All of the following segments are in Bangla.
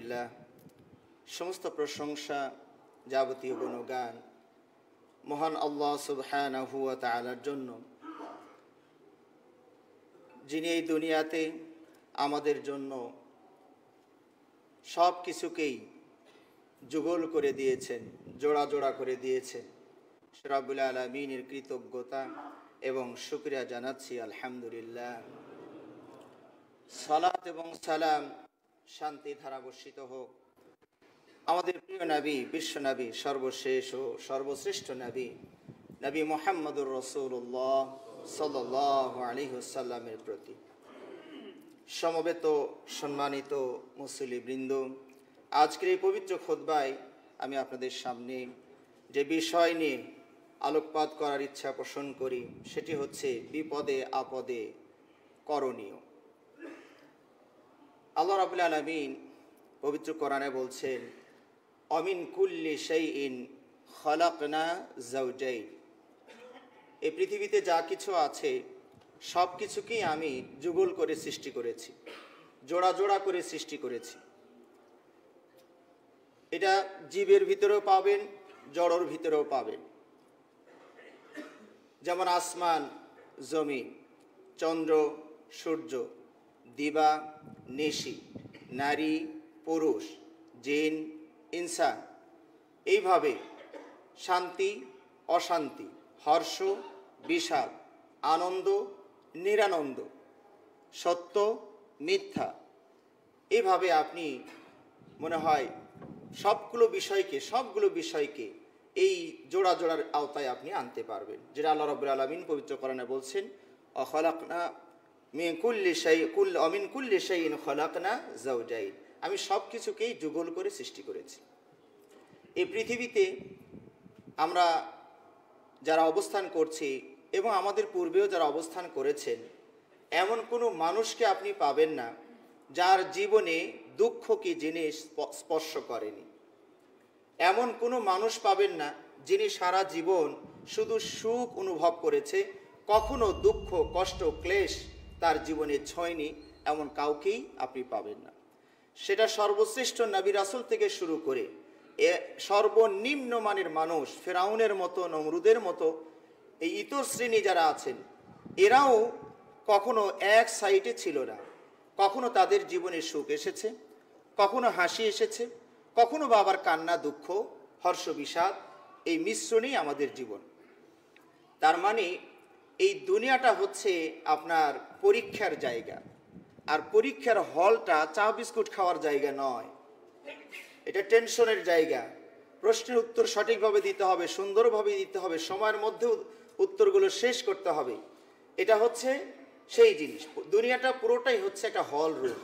আলহামদুলিল্লাহ, সমস্ত প্রশংসা যাবতীয় গুণগান মহান আল্লাহ সুবহানাহু ওয়া তাআলার জন্য, যিনি এই দুনিয়াতে আমাদের জন্য সব কিছুকেই যুগল করে দিয়েছেন, জোড়া জোড়া করে দিয়েছেন। রব্বুল আলামিনের কৃতজ্ঞতা এবং শুকরিয়া জানাচ্ছি আলহামদুলিল্লাহ। সালাত এবং সালাম, শান্তি ধারা বর্ষিত হোক আমাদের প্রিয় নবী, বিশ্ব নবী, সর্বশেষ ও সর্বশ্রেষ্ঠ নবী, নবী মুহাম্মদুর রাসূলুল্লাহ সাল্লাল্লাহু আলাইহি ওয়াসাল্লামের প্রতি। সমবেত সম্মানিত মুসল্লিবৃন্দ, আজকের এই পবিত্র খুতবায় আমি আপনাদের সামনে যে বিষয় নিয়ে আলোকপাত করার ইচ্ছা পোষণ করি সেটি হচ্ছে বিপদে আপদে করণীয়। আল্লাহ রাব্বুল আলামিন পবিত্র কোরআনে বলছেন, অমিন কুল্লি শাইইন খালাকনা যাওজাইন। এই পৃথিবীতে যা কিছু আছে সব কিছুকেই আমি যুগল করে সৃষ্টি করেছি, জোড়া জোড়া করে সৃষ্টি করেছি। এটা জীবের ভিতরেও পাবেন, জড়র ভিতরেও পাবেন। যেমন আসমান, জমিন, চন্দ্র, সূর্য, দিবা, নিশি, নারী, পুরুষ, জিন, ইনসান, এইভাবে শান্তি, অশান্তি, হর্ষ, বিষাদ, আনন্দ, নিরানন্দ, সত্য, মিথ্যা, এইভাবে আপনি মনে হয় সবগুলো বিষয়কে এই জোড়া জোড়ার আওতায় আপনি আনতে পারবেন, যেটা আল্লাহ রাব্বুল আলামিন পবিত্র কোরআনে বলছেন, অখালাকনা মিন কুল্লি শাইইন খালাকনা যাওজাইন। আমি সব কিছুকেই যুগল করে সৃষ্টি করেছি। এই পৃথিবীতে আমরা যারা অবস্থান করছি এবং আমাদের পূর্বেও যারা অবস্থান করেছেন, এমন কোনো মানুষকে আপনি পাবেন না যার জীবনে দুঃখ কি জিনিস স্পর্শ করেনি। এমন কোনো মানুষ পাবেন না যিনি সারা জীবন শুধু সুখ অনুভব করেছে, কখনো দুঃখ, কষ্ট, ক্লেশ তার জীবনে ছোঁয়নি, এমন কাউকেই আপনি পাবেন না। সেটা সর্বশ্রেষ্ঠ নবী রাসূল থেকে শুরু করে সর্বনিম্ন মানের মানুষ, ফেরাউনের মতো, নমরুদের মতো এই ইতর শ্রেণী যারা আছেন, এরাও কখনো এক সাইডে ছিল না। কখনো তাদের জীবনে সুখ এসেছে, কখনো হাসি এসেছে, কখনো বা আবার কান্না, দুঃখ, হর্ষ, বিষাদ, এই মিশ্রণেই আমাদের জীবন। তার মানে এই দুনিয়াটা হচ্ছে আপনার পরীক্ষার জায়গা, আর পরীক্ষার হলটা চা বিস্কুট খাওয়ার জায়গা নয়। এটা টেনশনের জায়গা। প্রশ্নের উত্তর সঠিকভাবে দিতে হবে, সুন্দরভাবে দিতে হবে, সময়ের মধ্যে উত্তরগুলো শেষ করতে হবে। এটা হচ্ছে সেই জিনিস। দুনিয়াটা পুরোটাই হচ্ছে একটা হল রুম।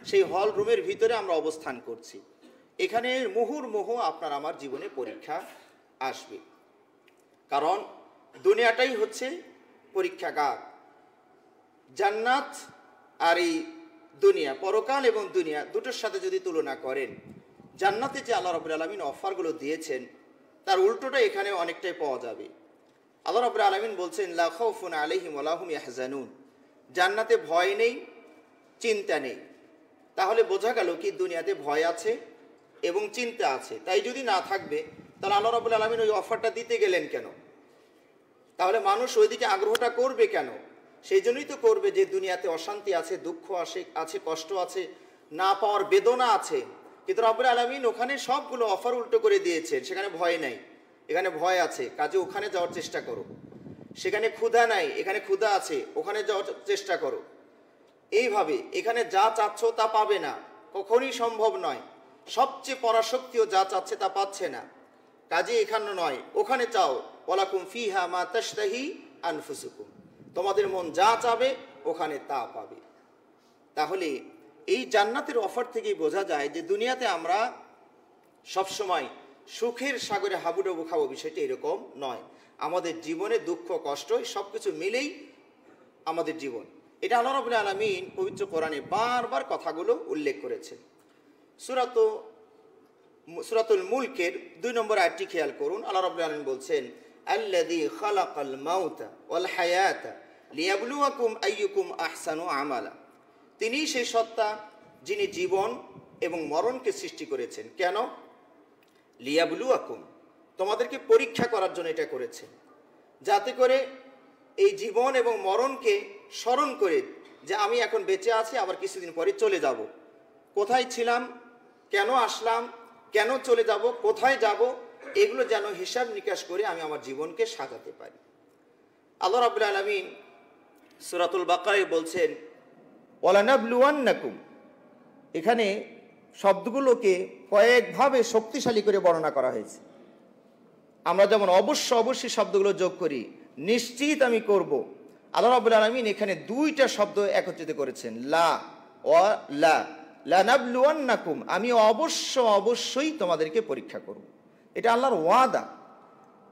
সেই হল রুমের ভিতরে আমরা অবস্থান করছি। এখানে মুহুর্মুহু আপনার আমার জীবনে পরীক্ষা আসবে, কারণ দুনিয়াটাই হচ্ছে পরীক্ষাগার। জান্নাত আর এই দুনিয়া, পরকাল এবং দুনিয়া দুটোর সাথে যদি তুলনা করেন, জান্নাতে যে আল্লাহ রাব্বুল আলামিন অফারগুলো দিয়েছেন তার উল্টোটা এখানে অনেকটাই পাওয়া যাবে। আল্লাহ রাব্বুল আলামিন বলছেন, লা খাউফুন আলাইহিম ওয়া লা হুম ইয়াহজানুন। জান্নাতে ভয় নেই, চিন্তা নেই। তাহলে বোঝা গেল কি দুনিয়াতে ভয় আছে এবং চিন্তা আছে। তাই যদি না থাকবে তাহলে আল্লাহ রাব্বুল আলামিন ওই অফারটা দিতে গেলেন কেন? তাহলে মানুষ ওইদিকে আগ্রহটা করবে কেন? সেই জন্যই তো করবে যে দুনিয়াতে অশান্তি আছে, দুঃখ আছে, কষ্ট আছে, না পাওয়ার বেদনা আছে। কিন্তু রাব্বুল আলামিন ওখানে সবগুলো অফার উল্টো করে দিয়েছেন। সেখানে ভয় নাই, এখানে ভয় আছে, কাজে ওখানে যাওয়ার চেষ্টা করো। সেখানে ক্ষুধা নাই, এখানে ক্ষুধা আছে, ওখানে যাওয়ার চেষ্টা করো। এইভাবে এখানে যা চাচ্ছ তা পাবে না, কখনই সম্ভব নয়। সবচেয়ে পরাশক্তিও যা চাচ্ছে তা পাচ্ছে না, কাজে এখানে নয়, ওখানে চাও। ওয়ালাকুম ফিহা মা তাশতাহি আনফুসুকুম। তোমাদের মন যা চাবে ওখানে তা পাবে। তাহলে এই জান্নাতের অফার থেকেই বোঝা যায় যে দুনিয়াতে আমরা সবসময় সুখের সাগরে হাবুডুবু খাবো, বিষয়টি এরকম নয়। আমাদের জীবনে দুঃখ, কষ্ট সব কিছু মিলেই আমাদের জীবন। এটা আল্লাহ রাব্বুল আলামিন পবিত্র কোরআনে বারবার কথাগুলো উল্লেখ করেছেন। সূরাতুল মুলকের 2 নম্বর আয়াতটি খেয়াল করুন। আল্লাহ রাব্বুল আলামিন বলছেন, আল্লাযী খালাকাল মাউতা ওয়াল হায়াতা লিয়াবলুয়াকুম আইয়ুকুম আহসানু আমালা। তিনি সেই সত্তা যিনি জীবন এবং মরণকে সৃষ্টি করেছেন। কেন? লিয়াবলুয়াকুম, তোমাদেরকে পরীক্ষা করার জন্য এটা করেছেন, যাতে করে এই জীবন এবং মরণকে স্মরণ করে যে আমি এখন বেঁচে আছি, আবার কিছুদিন পরে চলে যাব। কোথায় ছিলাম, কেন আসলাম, কেন চলে যাব, কোথায় যাব, এগুলো যেন হিসাব নিকাশ করে আমি আমার জীবনকে সাজাতে পারি। আল্লাহ রাব্বুল আলামিন সূরাতুল বাকারায় বলছেন ওয়ালানাবলুওয়ান্নাকুম। এখানে শব্দগুলোকে কয়েকভাবে শক্তিশালী করে বর্ণনা করা হয়েছে। আমরা যেমন অবশ্যই শব্দগুলো যোগ করি, নিশ্চিত আমি করব, আল্লাহ রাব্বুল আলামিন এখানে দুইটা শব্দ একত্রিত করেছেন, লা ওয়া লা, লানাবলুওয়ান্নাকুম, আমি অবশ্যই তোমাদেরকে পরীক্ষা করব। এটা আল্লাহর ওয়াদা।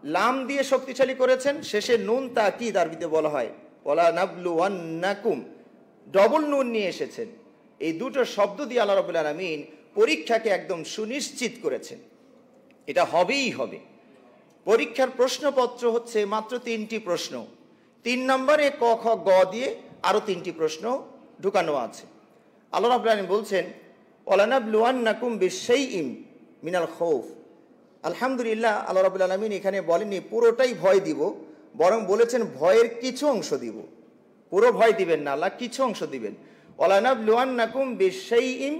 লাম দিয়ে শক্তিশালী করেছেন, শেষে নুন তাকিদ আরবিতে বলা হয় ওয়ালানাবলুওয়ান্নাকুম, ডবল নুন নিয়ে এসেছেন। এই দুটো শব্দ দিয়ে আল্লাহ রাব্বুল আলামিন পরীক্ষাকে একদম সুনিশ্চিত করেছেন, এটা হবেই হবে। পরীক্ষার প্রশ্নপত্র হচ্ছে মাত্র 3টি প্রশ্ন, 3 নম্বরে ক খ গ দিয়ে আরো 3টি প্রশ্ন ঢুকানো আছে। আল্লাহ রাব্বুল আলামিন বলছেন ওয়ালানাবলুওয়ান্নাকুম বিশাইইম মিনাল খাউফ। আলহামদুলিল্লাহ, আল্লাহ রাব্বুল আলামিন এখানে বলেননি পুরোটাই ভয় দিব, বরং বলেছেন ভয়ের কিছু অংশ দিব। পুরো ভয় দিবেন না, আল্লাহ কিছু অংশ দিবেন। ওয়ালানাবলুওয়ান্নাকুম বিশাইইম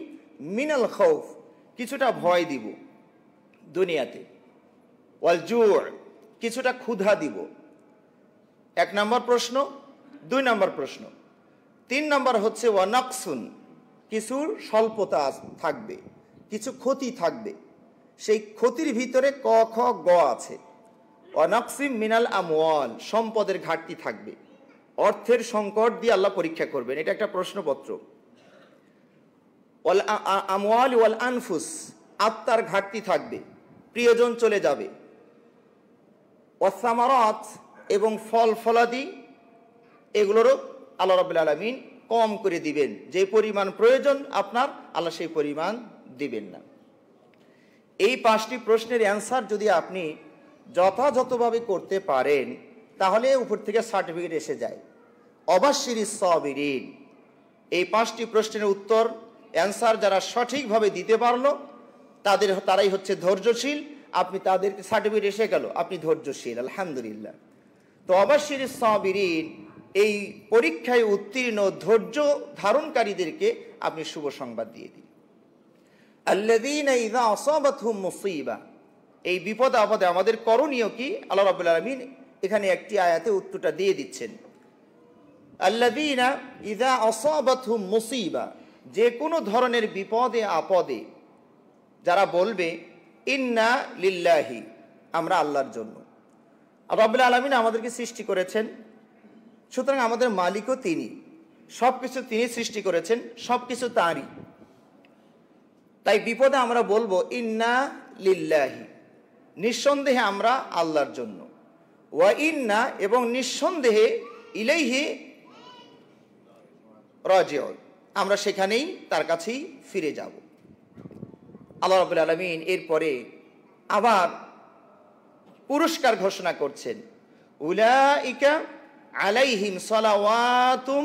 মিনাল খাউফ, কিছুটা ভয় দিব দুনিয়াতে। ওয়াল জু', কিছুটা ক্ষুধা দিব। 1 নম্বর প্রশ্ন। 2 নম্বর প্রশ্ন। 3 নম্বর হচ্ছে ওয়ানাকসুন, কিছুর স্বল্পতা থাকবে, কিছু ক্ষতি থাকবে। সেই ক্ষতির ভিতরে ক খ গ আছে। ওয়ানাকসিম মিনাল আমওয়াল, সম্পদের ঘাটতি থাকবে, অর্থের সংকট দিয়ে আল্লাহ পরীক্ষা করবেন, এটা একটা প্রশ্নপত্র। ওয়াল আমওয়াল ওয়াল আনফুস, আত্মার ঘাটতি থাকবে, প্রিয়জন চলে যাবে। ওয়াসামারাত, এবং ফল ফলাদি, এগুলোরও আল্লাহ রাব্বুল আলামিন কম করে দিবেন, যে পরিমাণ প্রয়োজন আপনার আল্লাহ সেই পরিমাণ দিবেন না। এই 5টি প্রশ্নের অ্যান্সার যদি আপনি যথাযথভাবে করতে পারেন, তাহলে উপর থেকে সার্টিফিকেট এসে যায় অবাশশিরিস সাবিরিন। এই 5টি প্রশ্নের উত্তর অ্যান্সার যারা সঠিকভাবে দিতে পারলো তারাই হচ্ছে ধৈর্যশীল। আপনি তাদেরকে সার্টিফিকেট এসে গেল, আপনি ধৈর্যশীল, আলহামদুলিল্লাহ। তো অবাশশিরিস সাবিরিন, এই পরীক্ষায় উত্তীর্ণ ধৈর্য ধারণকারীদেরকে আপনি শুভ সংবাদ দিয়ে দিন। আল্লাযীনা ইযা আসাবাতহুম মুসিবা, এই বিপদ আপদে আমাদের করণীয় কি? আল্লাহ রাব্বুল আলামিন এখানে একটি আয়াতে উত্তরটা দিয়ে দিচ্ছেন। আল্লাযীনা ইযা আসাবাতহুম মুসিবা, যে কোনো ধরনের বিপদে আপদে যারা বলবে ইন্না লিল্লাহি, আমরা আল্লাহর জন্য। রাব্বুল আলামিন আমাদেরকে সৃষ্টি করেছেন, সুতরাং আমাদের মালিকও তিনি, সবকিছু তিনি সৃষ্টি করেছেন, সবকিছু তাঁরই। তাই বিপদে আমরা বলবো ইন্না লিল্লাহি, নিঃসন্দেহে আমরা আল্লাহর জন্য। ওয়া ইন্না, এবং নিঃসন্দেহে ইলাইহি রাজিউন, আমরা সেখানেই তার কাছেই ফিরে যাব। আল্লাহ রাব্বুল আলামিন এরপরে আবার পুরস্কার ঘোষণা করছেন, উলাইকা আলাইহিম সালাওয়াতুম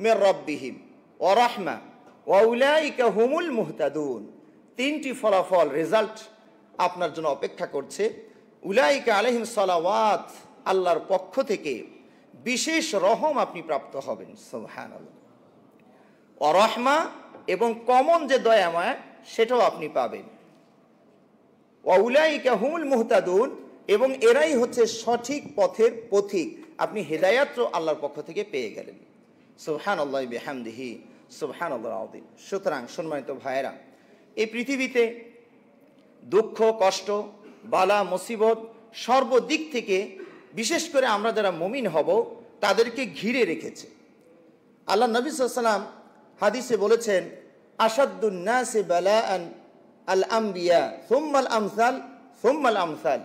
মির রাব্বিহিম ওয়া রাহমা ওয়া উলাইকা হুমুল মুহতাদুন। 3টি ফলাফল, রেজাল্ট আপনার জন্য অপেক্ষা করছে। উলাইকা আলাইহিম সালাওয়াত, আল্লাহর পক্ষ থেকে বিশেষ রহম আপনি প্রাপ্ত হবেন, সুবহানাল্লাহ। ওয়া রাহমা, এবং কমন যে দয়াময় সেটাও আপনি পাবেন। ওয়া উলাইকা হুমুল মুহতাদুন, এবং এরাই হচ্ছে সঠিক পথের পথিক, আপনি হেদায়াত আল্লাহর পক্ষ থেকে পেয়ে গেলেন। সুবহানাল্লাহি বিহামদিহি সুবহানাল্লাহিল আযীম। সুতরাং সম্মানিত ভাইয়েরা, এই পৃথিবীতে দুঃখ কষ্ট বালা মুসিবত সর্বদিক থেকে, বিশেষ করে আমরা যারা মুমিন হব তাদেরকে ঘিরে রেখেছে। আল্লাহ নবী সাল্লাল্লাহু আলাইহি ওয়াসাল্লাম হাদিসে বলেছেন, আশাদ্দুন নাসি বালাআন আল আম্বিয়া সুম্মাল আমসাল সুম্মাল আমসাল।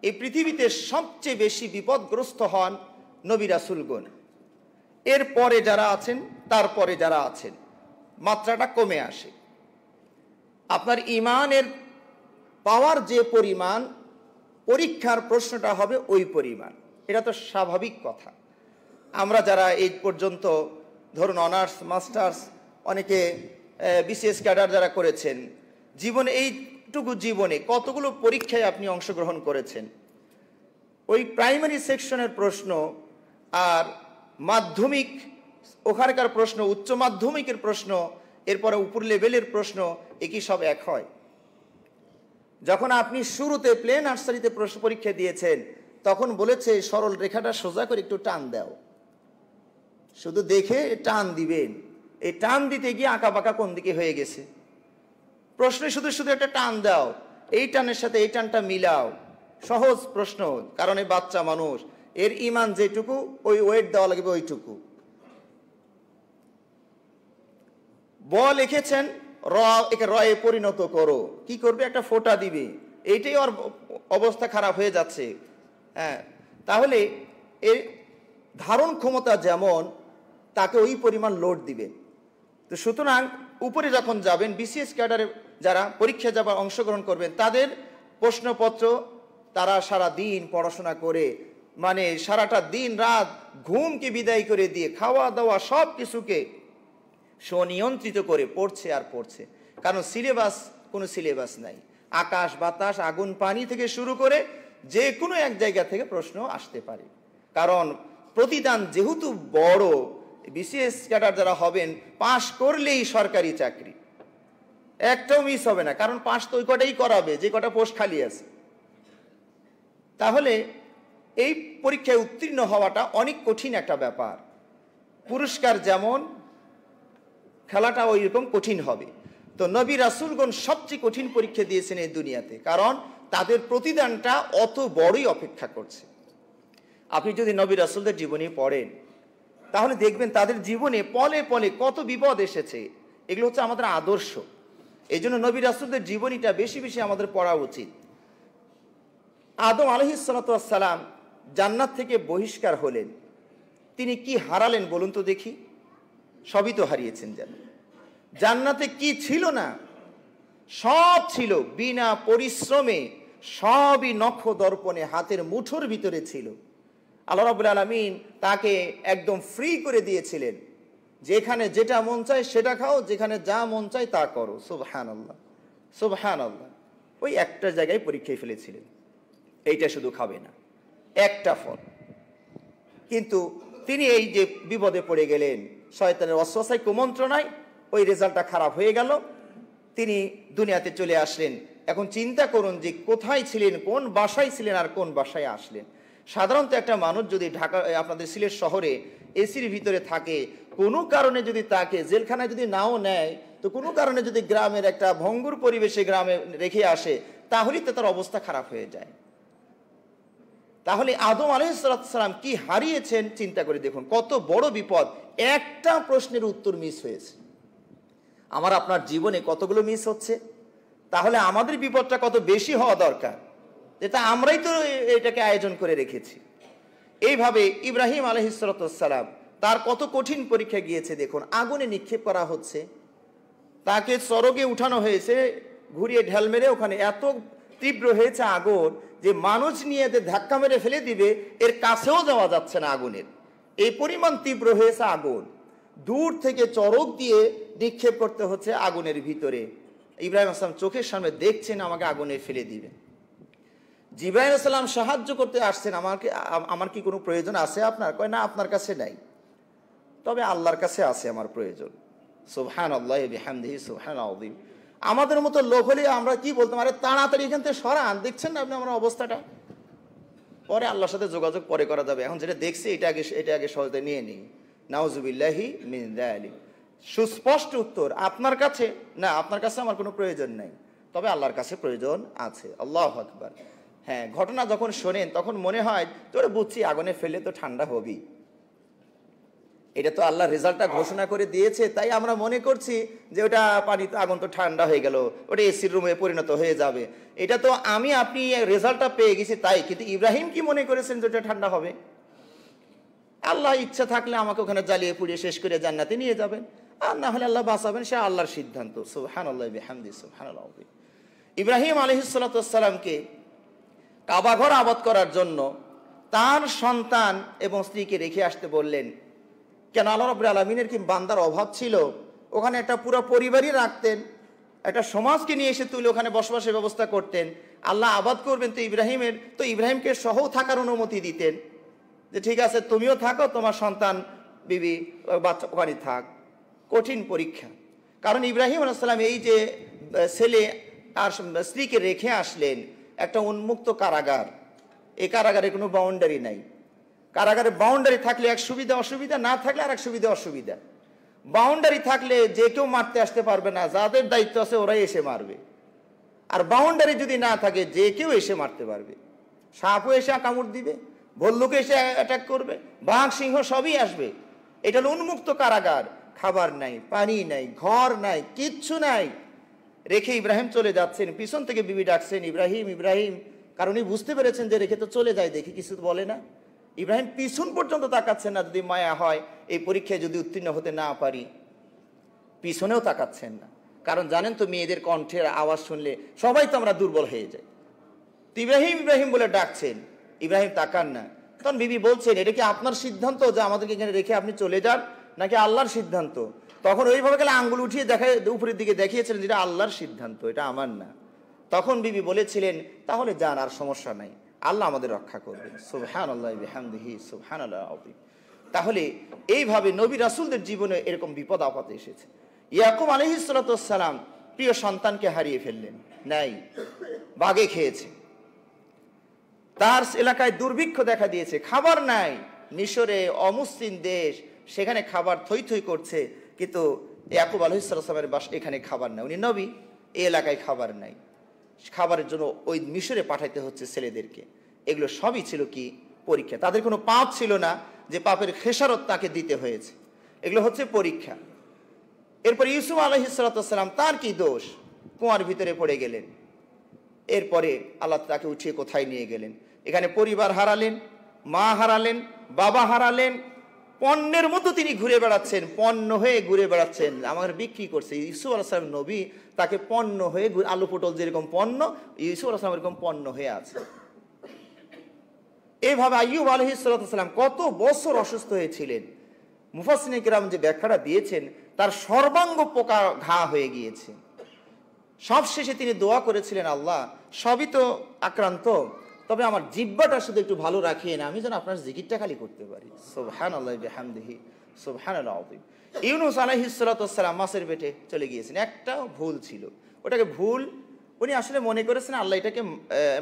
এই পৃথিবীতে সবচেয়ে বেশি বিপদগ্রস্ত হন নবী রাসূলগণ, এরপরে যারা আছেন তারপরে যারা আছেন, মাত্রাটা কমে আসে। আপনার ঈমানের পাওয়ার যে পরিমাণ, পরীক্ষার প্রশ্নটা হবে ওই পরিমাণ, এটা তো স্বাভাবিক কথা। আমরা যারা এই পর্যন্ত ধরুন অনার্স মাস্টার্স, অনেকে বিসিএস ক্যাডার যারা করেছেন, জীবনে এইটুকু জীবনে কতগুলো পরীক্ষায় আপনি অংশগ্রহণ করেছেন? ওই প্রাইমারি সেকশনের প্রশ্ন আর মাধ্যমিক ওখানকার প্রশ্ন, উচ্চ মাধ্যমিকের প্রশ্ন, এরপরে উপর লেভেলের প্রশ্ন, একই সব এক হয়? যখন আপনি শুরুতে প্লে নার্সারিতে প্রশ্ন পরীক্ষা দিয়েছেন, তখন বলেছে সরল রেখাটা সোজা করে একটু টান দাও, শুধু দেখে টান দিবেন। এই টান দিতে গিয়ে আঁকা বাঁকা কোন দিকে হয়ে গেছে। প্রশ্নে শুধু শুধু একটা টান দাও, এই টানের সাথে এই টানটা মিলাও, সহজ প্রশ্ন, কারণ এই বাচ্চা মানুষ, এর ইমান যেটুকু ওই ওয়েট দেওয়া লাগবে ওইটুকু। ব লিখেছেন, র একে রয়ে পরিণত করো, কি করবে? একটা ফোঁটা দিবে, এইটাই ওর অবস্থা খারাপ হয়ে যাচ্ছে। হ্যাঁ, তাহলে এর ধারণ ক্ষমতা যেমন, তাকে ওই পরিমাণ লোড দিবে। তো সুতরাং উপরে যখন যাবেন, বিসিএস ক্যাডারে যারা পরীক্ষা যাবার অংশগ্রহণ করবেন, তাদের প্রশ্নপত্র তারা সারা দিন পড়াশোনা করে, মানে সারাটা দিন রাত ঘুমকে বিদায় করে দিয়ে খাওয়া দাওয়া সব কিছুকে স্বনিয়ন্ত্রিত করে পড়ছে আর পড়ছে। কারণ সিলেবাস, কোনো সিলেবাস নাই। আকাশ বাতাস আগুন পানি থেকে শুরু করে যে কোনো এক জায়গা থেকে প্রশ্ন আসতে পারে। কারণ প্রতিদান যেহেতু বড়, বিসিএস ক্যাডার যারা হবেন, পাশ করলেই সরকারি চাকরি, একটাও মিস হবে না। কারণ পাশ তো ওই কটাই করাবে যে কটা পোস্ট খালি আছে। তাহলে এই পরীক্ষায় উত্তীর্ণ হওয়াটা অনেক কঠিন একটা ব্যাপার। পুরস্কার যেমন, খেলাটা ওই রকম কঠিন হবে। তো নবী রাসূলগণ সবচেয়ে কঠিন পরীক্ষা দিয়েছেন এই দুনিয়াতে, কারণ তাদের প্রতিদানটা অত বড়ই অপেক্ষা করছে। আপনি যদি নবী রাসূলদের জীবনী পড়েন, তাহলে দেখবেন তাদের জীবনে পলে পলে কত বিপদ এসেছে। এগুলো হচ্ছে আমাদের আদর্শ। এই জন্য নবী রাসূলদের জীবনীটা বেশি বেশি আমাদের পড়া উচিত। আদম আলাইহিস সালাতু ওয়াস সালাম জান্নাত থেকে বহিষ্কার হলেন, তিনি কি হারালেন বলুন তো দেখি? সবই তো হারিয়েছেন। জান্নাতে কি ছিল না? সব ছিল, বিনা পরিশ্রমে সবই নখ দর্পণে হাতের মুঠোর ভিতরে ছিল। আল্লাহ রাব্বুল আলামিন তাকে একদম ফ্রি করে দিয়েছিলেন, যেখানে যেটা মন চায় সেটা খাও, যেখানে যা মন চায় তা করো। সুবহানাল্লাহ, সুবহানাল্লাহ। ওই একটা জায়গায় পরীক্ষায় ফেলেছিলেন, এইটা শুধু খাবে না, একটা ফল। কিন্তু তিনি এই যে বিপদে পড়ে গেলেন, শয়তানের ওয়াসওয়াসায় কুমন্ত্রণায় ওই রেজাল্টটা খারাপ হয়ে গেল, তিনি দুনিয়াতে চলে আসলেন। এখন চিন্তা করুন যে কোথায় ছিলেন, কোন বাসায় ছিলেন আর কোন বাসায় আসলেন। সাধারণত একটা মানুষ যদি ঢাকা, আপনাদের সিলেট শহরে এসির ভিতরে থাকে, কোনো কারণে যদি তাকে জেলখানায় যদি নাও নেয়, তো কোনো কারণে যদি গ্রামের একটা ভঙ্গুর পরিবেশে গ্রামে রেখে আসে, তাহলেই তো তার অবস্থা খারাপ হয়ে যায়। তাহলে আদম আলাইহিস সালাম কি হারিয়েছেন চিন্তা করে দেখুন, কত বড় বিপদ। একটা প্রশ্নের উত্তর মিস হয়েছে। আমার আপনার জীবনে কতগুলো মিস হচ্ছে? তাহলে আমাদের বিপদটা কত বেশি হওয়া দরকার, যেটা আমরাই তো এটাকে আয়োজন করে রেখেছি। এইভাবে ইব্রাহিম আলাইহিস সালাম, তার কত কঠিন পরীক্ষা গিয়েছে দেখুন। আগুনে নিক্ষেপ করা হচ্ছে, তাকে চরগে উঠানো হয়েছে, ঘুরিয়ে ঢেল মেরে ওখানে এত তীব্র হয়েছে আগুন যে মানুষ নিয়ে এদের ধাক্কা মেরে ফেলে দিবে, এর কাছেও যাওয়া যাচ্ছে না আগুনের, এই পরিমাণ তীব্র হয়েছে আগুন। দূর থেকে চরক দিয়ে নিক্ষেপ করতে হচ্ছে আগুনের ভিতরে। ইব্রাহিম আসলাম চোখের সামনে দেখছেন আমাকে আগুনে ফেলে দিবে। জিবরাইল আলাইহিস সালাম সাহায্য করতে আসছেন, আমার কি কোনো প্রয়োজন আছে আপনার? কয় না, আপনার কাছে নাই, তবে আল্লাহর কাছে আছে আমার প্রয়োজন। সুবহানাল্লাহি বিহামদিহি সুবহানাল আযীম। আমাদের মতো লোক হলে আমরা কি বলতাম, আরে তাড়াতাড়ি এখান থেকে সরান, দেখছেন না আপনি আমার অবস্থাটা, পরে আল্লাহর সাথে যোগাযোগ পরে করা যাবে, এখন যেটা দেখছি এটা আগে সহজে নিয়ে নিই। নাউজুবিল্লাহি মিন যালিক। সুস্পষ্ট উত্তর, আপনার কাছে না, আপনার কাছে আমার কোনো প্রয়োজন নাই, তবে আল্লাহর কাছে প্রয়োজন আছে। আল্লাহু আকবার। হ্যাঁ, ঘটনা যখন শোনেন তখন মনে হয় তোরে বুঝছি আগুনে ফেলে তো ঠান্ডা হবেই, এটা তো আল্লাহ রেজাল্টটা ঘোষণা করে দিয়েছে, তাই আমরা মনে করছি যে ওটা পানি তো আগুন তো ঠান্ডা হয়ে গেল, ওটা এসির রুমে পরিণত হয়ে যাবে। এটা তো আপনি রেজাল্টটা পেয়ে গেছি তাই, কিন্তু ইব্রাহিম কি মনে করেছেন যে ওটা ঠান্ডা হবে? আল্লাহ ইচ্ছা থাকলে আমাকে ওখানে জ্বালিয়ে পুড়িয়ে শেষ করে জান্নাতে নিয়ে যাবেন, আর না হলে আল্লাহ বাঁচাবেন, সে আল্লাহর সিদ্ধান্ত। সুবহানাল্লাহি বিহামদিহি সুবহানাল আযীম। ইব্রাহিম আলাইহিস সালাতু ওয়াস সালামকে কাবা ঘর আবাদ করার জন্য তার সন্তান এবং স্ত্রীকে রেখে আসতে বললেন। কেন? আল্লাহ রাব্বুল আলামিনের কি বান্দার অভাব ছিল? ওখানে একটা পুরো পরিবারই রাখতেন, একটা সমাজকে নিয়ে এসে তুলে ওখানে বসবাসের ব্যবস্থা করতেন। আল্লাহ আবাদ করবেন তো ইব্রাহিমকে সহ থাকার অনুমতি দিতেন, যে ঠিক আছে তুমিও থাকো, তোমার সন্তান বিবি বাচ্চা ওখানে থাক। কঠিন পরীক্ষা, কারণ ইব্রাহিম আলাইহিস সালাম এই যে ছেলে আর স্ত্রীকে রেখে আসলেন একটা উন্মুক্ত কারাগার, এই কারাগারে কোনো বাউন্ডারি নাই। কারাগারে বাউন্ডারি থাকলে এক সুবিধা অসুবিধা, না থাকলে আর এক সুবিধা অসুবিধা। বাউন্ডারি থাকলে যে কেউ মারতে আসতে পারবে না, যাদের দায়িত্ব আছে ওরাই এসে মারবে। আর বাউন্ডারি যদি না থাকে যে কেউ এসে মারতে পারবে, সাপও এসে কামড় দিবে, ভল্লুকে এসে অ্যাটাক করবে, বাঘ সিংহ সবই আসবে। এটা হলো উন্মুক্ত কারাগার, খাবার নাই, পানি নাই, ঘর নাই, কিচ্ছু নাই। রেখে ইব্রাহিম চলে যাচ্ছেন, পিছন থেকে বিবি ডাকছেন ইব্রাহিম ইব্রাহিম, কারণ উনি বুঝতে পেরেছেন যে রেখে তো চলে যায়, দেখি কিছু বলে না। ইব্রাহিম পিছন পর্যন্ত তাকাচ্ছেন না, যদি মায়া হয় এই পরীক্ষায় যদি উত্তীর্ণ হতে না পারি। পিছনেও তাকাচ্ছেন না, কারণ জানেন তো মেয়েদের কণ্ঠের আওয়াজ শুনলে সবাই তো আমরা দুর্বল হয়ে যাই। তো ইব্রাহিম ইব্রাহিম বলে ডাকছেন, ইব্রাহিম তাকান না। তখন বিবি বলছেন, এটা কি আপনার সিদ্ধান্ত যে আমাদেরকে এখানে রেখে আপনি চলে যান, নাকি আল্লাহর সিদ্ধান্ত? তখন ওইভাবে গেলে আঙ্গুল উঠিয়ে উপরের দিকে দেখিয়েছিলেন যেটা আল্লাহর সিদ্ধান্ত, এটা আমার না। তখন বিবি বলেছিলেন, তাহলে যান, আর সমস্যা নাই, আল্লাহ আমাদের রক্ষা করবেন। সুবহানাল্লাহ বিহামদিহি সুবহানাল্লাহ আযীম। তাহলে এইভাবে নবী রাসূলদের জীবনে এরকম বিপদ আপদ এসেছে। ইয়াকুব আলাইহিস সালাতু ওয়াস সালাম প্রিয় সন্তানকে হারিয়ে ফেললেন, নাই, বাঘে খেয়েছে। তার এলাকায় দুর্ভিক্ষ দেখা দিয়েছে, খাবার নাই। মিশরে অমুসলিম দেশ, সেখানে খাবার থই থই করছে, কিন্তু ইয়াকুব আলাইহিস সালামের এখানে খাবার নাই, উনি নবী, এই এলাকায় খাবার নাই। খাবারের জন্য ওই মিশরে পাঠাইতে হচ্ছে ছেলেদেরকে। এগুলো সবই ছিল কি পরীক্ষা। তাদের কোনো পাপ ছিল না যে পাপের খেসারত তাকে দিতে হয়েছে, এগুলো হচ্ছে পরীক্ষা। এরপর ইউসুফ আলাইহিস সালাম, তার কি দোষ? কুয়ার ভিতরে পড়ে গেলেন। এরপরে আল্লাহ তাকে উঠিয়ে কোথায় নিয়ে গেলেন? এখানে পরিবার হারালেন, মা হারালেন, বাবা হারালেন, পণ্যের মতো তিনি ঘুরে বেড়াচ্ছেন, পণ্য হয়ে ঘুরে বেড়াচ্ছেন, আমার বিক্রি করছে। ইউসুফ আলাইহিস সালাম নবী, তাকে পণ্য হয়ে, আলু পটল যেরকম পণ্য, ইউসুফ আলাইহিস সালাম এরকম পণ্য হয়ে আছে। এইভাবে আইয়ুব আলাইহিস সালাম কত বছর অসুস্থ হয়েছিলেন। মুফাসসিরিন কিরাম যে ব্যাখ্যাটা দিয়েছেন, তার সর্বাঙ্গ পোকা ঘা হয়ে গিয়েছে। সবশেষে তিনি দোয়া করেছিলেন, আল্লাহ সবই তো আক্রান্ত, তবে আমার জিহ্বাটা শুধু একটু ভালো রাখিয়ে না, আমি যেন আপনার জিকিরটা খালি করতে পারি। সুবহানাল্লাহি বিহামদিহি সুবহানাল্লাহ আযীম। ইউনূস আলাইহিস সালাতু ওয়াস সালাম মাছের পেটে চলে গিয়েছেন, একটা ভুল ছিল, ওটাকে ভুল উনি আসলে মনে করেছেন আল্লাহ এটাকে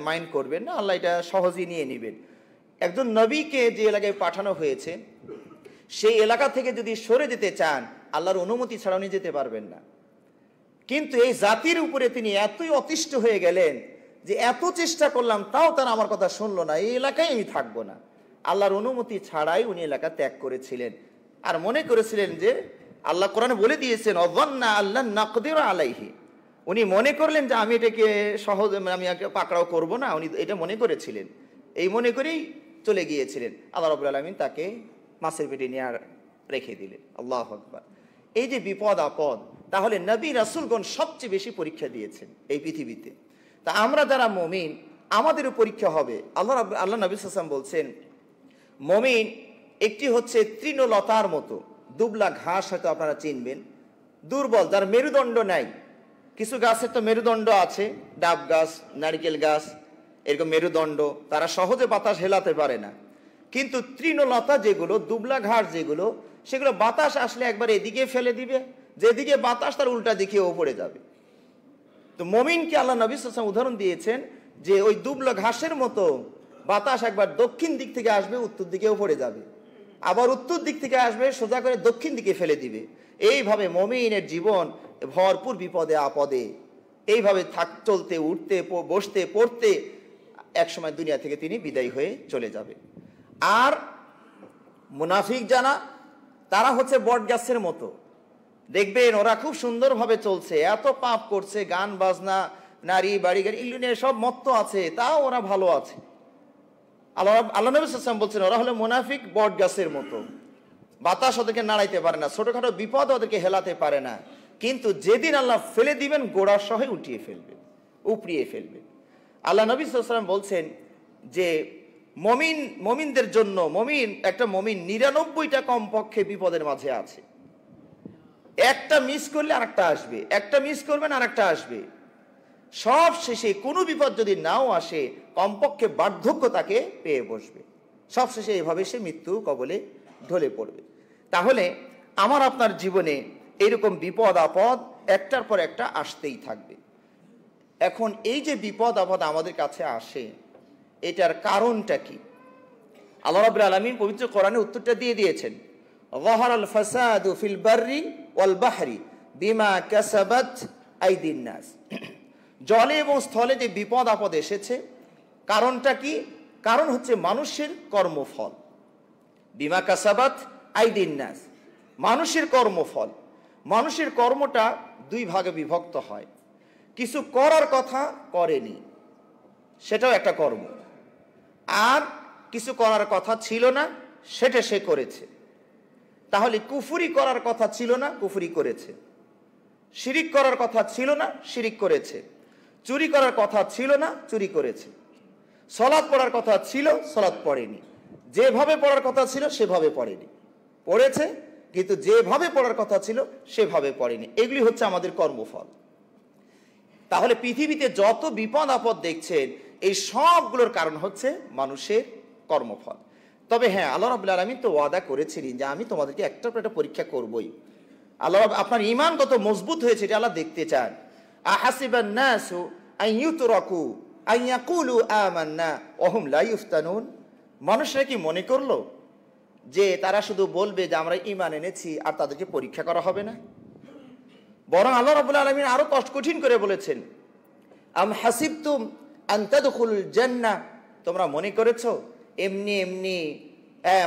মাইন্ড করবেন না, আল্লাহ এটা সহজেই নিয়ে নেবেন। একজন নবীকে যে এলাকায় পাঠানো হয়েছে, সেই এলাকা থেকে যদি সরে যেতে চান, আল্লাহর অনুমতি ছাড়া উনি যেতে পারবেন না। কিন্তু এই জাতির উপরে তিনি এতই অতিষ্ঠ হয়ে গেলেন যে এত চেষ্টা করলাম তাও তারা আমার কথা শুনলো না, এই এলাকায় আমি থাকবো না। আল্লাহর অনুমতি ছাড়াই উনি এলাকা ত্যাগ করেছিলেন। আর মনে করেছিলেন যে আল্লাহ কোরআনে বলে দিয়েছেন, অযন্না আল্লাহ নাকদির আলাইহি, উনি মনে করলেন যে আমি এটাকে সহজে আমি পাকড়াও করবো না, উনি এটা মনে করেছিলেন। এই মনে করেই চলে গিয়েছিলেন। আল্লাহ রাব্বুল আলামিন তাকে মাছের পেটে নিয়ে রেখে দিলেন। আল্লাহু আকবার। এই যে বিপদ আপদ, তাহলে নবী রাসূলগণ সবচেয়ে বেশি পরীক্ষা দিয়েছেন এই পৃথিবীতে। তা আমরা যারা মুমিন, আমাদেরও পরীক্ষা হবে। আল্লাহ নবী সাল্লাল্লাহু আলাইহি ওয়াসাল্লাম বলছেন, মুমিন একটি হচ্ছে তৃণলতার মতো, দুবলা ঘাস হয়তো আপনারা চিনবেন, দুর্বল, যার মেরুদণ্ড নাই। কিছু গাছের তো মেরুদণ্ড আছে, ডাব গাছ, নারকেল গাছ, এরকম মেরুদণ্ড, তারা সহজে বাতাস হেলাতে পারে না। কিন্তু তৃণলতা যেগুলো, দুবলা ঘাস যেগুলো, সেগুলো বাতাস আসলে একবার এদিকে ফেলে দিবে, যেদিকে বাতাস তার উল্টা দিকে ওপরে যাবে। তো মুমিনকে আল্লাহ নবী সাল্লাল্লাহু আলাইহি ওয়াসাল্লাম উদাহরণ দিয়েছেন যে ওই দুবলা ঘাসের মতো, বাতাস একবার দক্ষিণ দিক থেকে আসবে, উত্তর দিকে ওপরে যাবে, আবার উত্তর দিক থেকে আসবে, সোজা করে দক্ষিণ দিকে ফেলে দিবে। এইভাবে মুমিনের জীবন ভরপুর বিপদে আপদে, এইভাবে চলতে, উঠতে, বসতে, পড়তে একসময় দুনিয়া থেকে তিনি বিদায় হয়ে চলে যাবে। আর মুনাফিক যারা, তারা হচ্ছে বট গাছের মতো, দেখবেন ওরা খুব সুন্দরভাবে চলছে, এত পাপ করছে, গান বাজনা, নারী বাড়ি গাড়ি এগুলো নিয়ে সব মত্ত আছে, তাও ওরা ভালো আছে। আল্লাহ নবী সাল্লাল্লাহু আলাইহি ওয়াসাল্লাম বলছেন, ওরা হলো মুনাফিক বট গাছের মতো, বাতাস ওদেরকে নাড়াইতে পারে না, ছোটখাটো বিপদ ওদেরকে হেলাতে পারে না, কিন্তু যেদিন আল্লাহ ফেলে দিবেন গোড়া সহ উঠিয়ে ফেলবেন, উপড়িয়ে ফেলবেন। আল্লাহ নবী সাল্লাল্লাহু আলাইহি ওয়াসাল্লাম বলছেন যে মমিনদের জন্য, একটা মমিন 99টা কমপক্ষে বিপদের মাঝে আছে। একটা মিস করলে আরেকটা আসবে, একটা মিস করবেন আরেকটা আসবে। সব শেষে কোনো বিপদ যদি নাও আসে, কমপক্ষে বার্ধক্য তাকে পেয়ে বসবে। সব শেষে এভাবে সে মৃত্যু কবলে ঢলে পড়বে। তাহলে আমার আপনার জীবনে এরকম বিপদ আপদ একটার পর একটা আসতেই থাকবে। এখন এই যে বিপদ আপদ আমাদের কাছে আসে, এটার কারণটা কি? আল্লাহ রাব্বুল আলামিন পবিত্র কোরআনে উত্তরটা দিয়ে দিয়েছেন, যাহারাল ফাসাদু ফিল বাররি ওয়াল বাহরি বিমা কাসাবাত আইদিন নাস। জলে এবং স্থলে যে বিপদ আপদ এসেছে, কারণটা কি? কারণ হচ্ছে মানুষের কর্মফল। বিমা কাসাবাত আইদিন নাস, মানুষের কর্মফল। মানুষের কর্মটা দুই ভাগে বিভক্ত হয়। কিছু করার কথা করেনি, সেটাও একটা কর্ম। আর কিছু করার কথা ছিল না, সেটা সে করেছে। তাহলে কুফরি করার কথা ছিল না, কুফরি করেছে। শিরিক করার কথা ছিল না, শিরিক করেছে। চুরি করার কথা ছিল না, চুরি করেছে। সলাৎ পড়ার কথা ছিল, সলাৎ পড়েনি। যেভাবে পড়ার কথা ছিল সেভাবে পড়েনি, পড়েছে কিন্তু যেভাবে পড়ার কথা ছিল সেভাবে পড়েনি। এগুলি হচ্ছে আমাদের কর্মফল। তাহলে পৃথিবীতে যত বিপদ আপদ দেখছেন, এই সবগুলোর কারণ হচ্ছে মানুষের কর্মফল। তবে হ্যাঁ, আল্লাহ রাব্বুল আলামিন তো ওয়াদা করেছিলেন যে আমি তোমাদেরকে একটার পর একটা পরীক্ষা করবই। আল্লাহ আপনার ঈমান কত মজবুত হয়েছে এটা আল্লাহ দেখতে চান। আহাসিবান নাসু আন ইউতরাকু আন ইয়াকুলু আমান্না ওয়া হুম লা ইফতানুন। মানুষরা কি মনে করলো যে তারা শুধু বলবে যে আমরা ঈমান এনেছি আর তাদেরকে পরীক্ষা করা হবে না? বরং আল্লাহ রাব্বুল আলামিন আরো কঠিন করে বলেছেন, আম হাসিবতুম আন তাদখুলুল জান্নাহ, তোমরা মনে করেছো এমনি এমনি